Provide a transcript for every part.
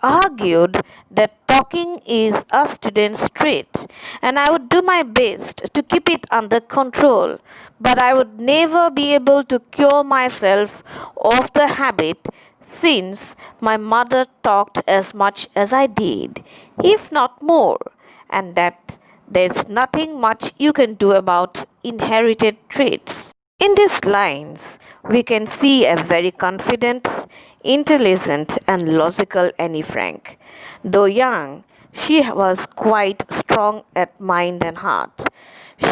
argued that talking is a student's trait, and I would do my best to keep it under control, but I would never be able to cure myself of the habit since my mother talked as much as I did, if not more, and that there's nothing much you can do about inherited traits. In these lines, we can see a very confident, intelligent, and logical Annie Frank. Though young, she was quite strong at mind and heart.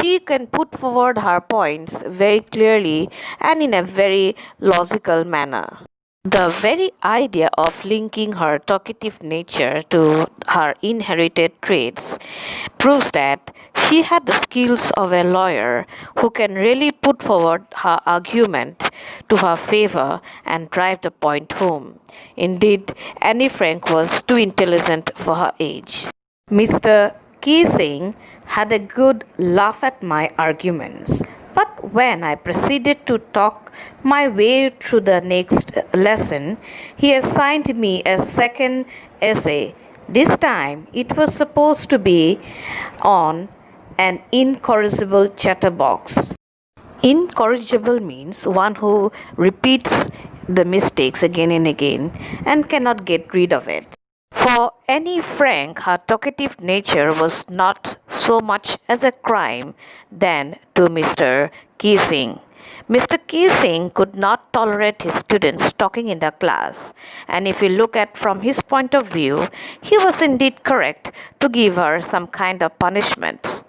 She can put forward her points very clearly and in a very logical manner. The very idea of linking her talkative nature to her inherited traits proves that she had the skills of a lawyer who can really put forward her argument to her favor and drive the point home. Indeed, Annie Frank was too intelligent for her age. Mr. Keesing had a good laugh at my arguments. But when I proceeded to talk my way through the next lesson, he assigned me a second essay. This time it was supposed to be on an incorrigible chatterbox. Incorrigible means one who repeats the mistakes again and again and cannot get rid of it. For Annie Frank, her talkative nature was not so much as a crime than to Mr. Keesing. Mr. Keesing could not tolerate his students talking in the class, and if you look at from his point of view, he was indeed correct to give her some kind of punishment.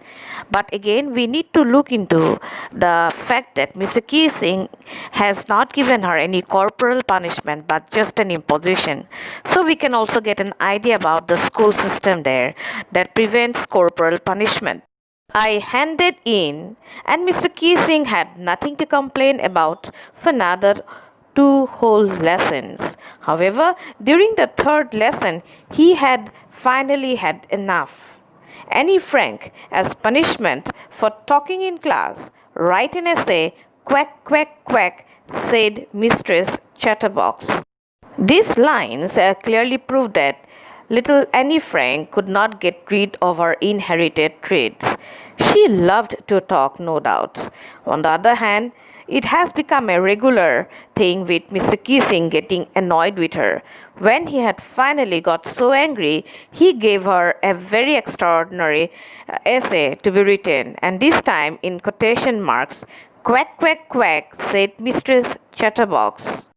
But again, we need to look into the fact that Mr. Keesing has not given her any corporal punishment but just an imposition. So we can also get an idea about the school system there that prevents corporal punishment. I handed in, and Mr. Keesing had nothing to complain about for another 2 whole lessons. However, during the third lesson, he had finally had enough. Annie Frank, as punishment for talking in class, write an essay, quack, quack, quack, said Mistress Chatterbox. These lines clearly prove that little Annie Frank could not get rid of her inherited traits. She loved to talk, no doubt. On the other hand, it has become a regular thing with Mr. Keesing getting annoyed with her. When he had finally got so angry, he gave her a very extraordinary essay to be written, and this time in quotation marks, quack, quack, quack, said Mistress Chatterbox.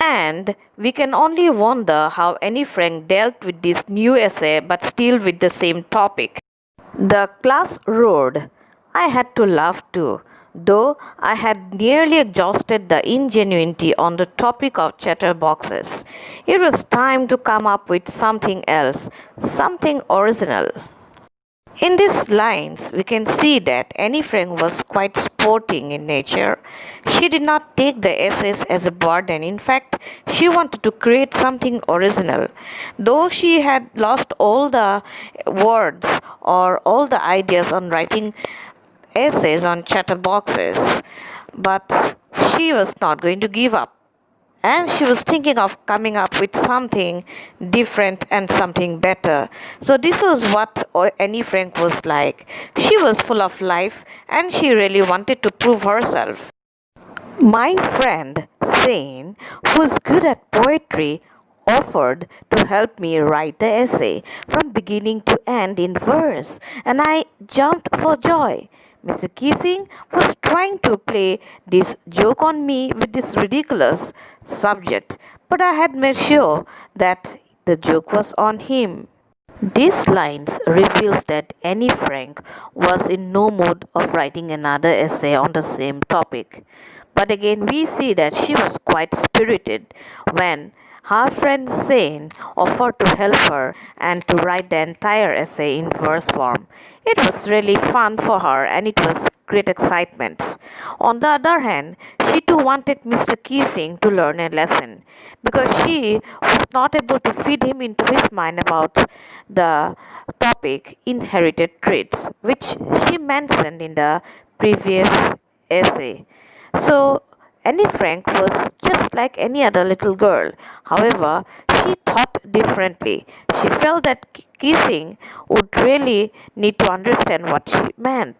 And we can only wonder how Annie Frank dealt with this new essay but still with the same topic. The class roared. I had to laugh too, though I had nearly exhausted the ingenuity on the topic of chatterboxes. It was time to come up with something else, something original. In these lines, we can see that Annie Frank was quite sporting in nature. She did not take the essays as a burden. In fact, she wanted to create something original. Though she had lost all the words or all the ideas on writing essays on chatterboxes, but she was not going to give up, and she was thinking of coming up with something different and something better. So this was what Annie Frank was like. She was full of life and she really wanted to prove herself. My friend Zane, who's good at poetry, offered to help me write the essay from beginning to end in verse, and I jumped for joy. Mr. Keesing was trying to play this joke on me with this ridiculous subject, but I had made sure that the joke was on him. These lines reveals that Annie Frank was in no mood of writing another essay on the same topic. But again we see that she was quite spirited when her friend Zane offered to help her and to write the entire essay in verse form. It was really fun for her and it was great excitement. On the other hand, she too wanted Mr. Keesing to learn a lesson because she was not able to feed him into his mind about the topic inherited traits, which she mentioned in the previous essay. So Annie Frank was just like any other little girl. However, she thought differently. She felt that kissing would really need to understand what she meant.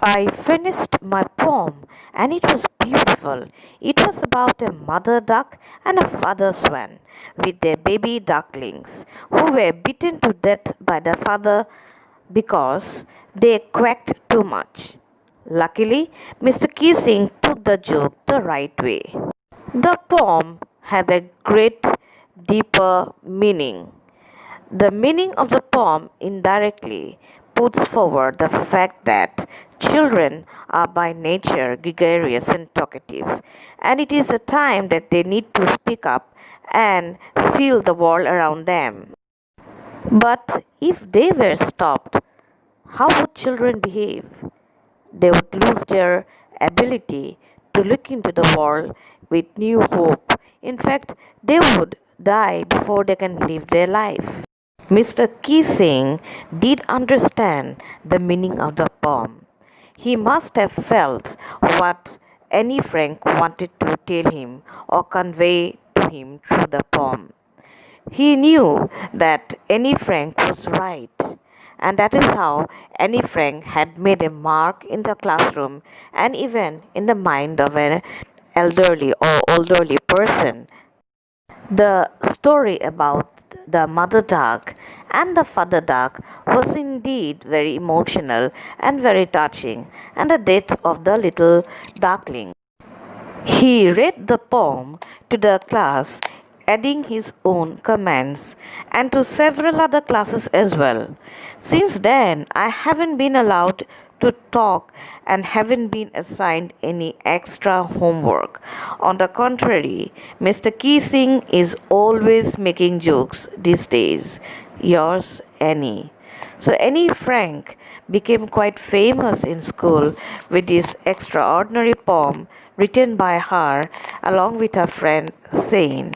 I finished my poem and it was beautiful. It was about a mother duck and a father swan with their baby ducklings who were beaten to death by the father because they quacked too much. Luckily, Mr. Keesing took the joke the right way. The poem had a great deeper meaning. The meaning of the poem indirectly puts forward the fact that children are by nature gregarious and talkative, and it is a time that they need to speak up and feel the world around them. But if they were stopped, how would children behave? They would lose their ability to look into the world with new hope. In fact, they would die before they can live their life. Mr. Keesing did understand the meaning of the poem. He must have felt what Annie Frank wanted to tell him or convey to him through the poem. He knew that Annie Frank was right, and that is how Annie Frank had made a mark in the classroom and even in the mind of an elderly or elderly person. The story about the mother duck and the father duck was indeed very emotional and very touching, and the death of the little duckling. He read the poem to the class, adding his own comments, and to several other classes as well. Since then, I haven't been allowed to talk and haven't been assigned any extra homework. On the contrary, Mr. Keesing is always making jokes these days. Yours, Annie. So Annie Frank became quite famous in school with this extraordinary poem written by her along with her friend Sain.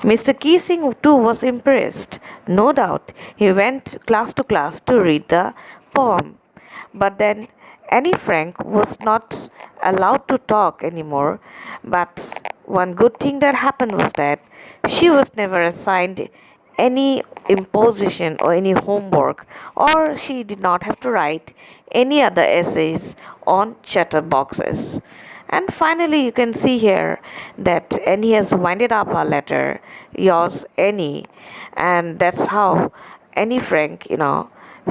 Mr. Keesing too was impressed. No doubt he went class to class to read the poem. But then Annie Frank was not allowed to talk anymore. But one good thing that happened was that she was never assigned any imposition or any homework, or she did not have to write any other essays on chatterboxes. And finally, you can see here that Annie has winded up her letter, yours, Annie, and that's how Annie Frank,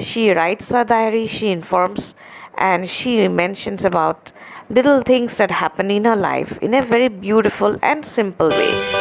she writes her diary, she informs, and she mentions about little things that happen in her life in a very beautiful and simple way.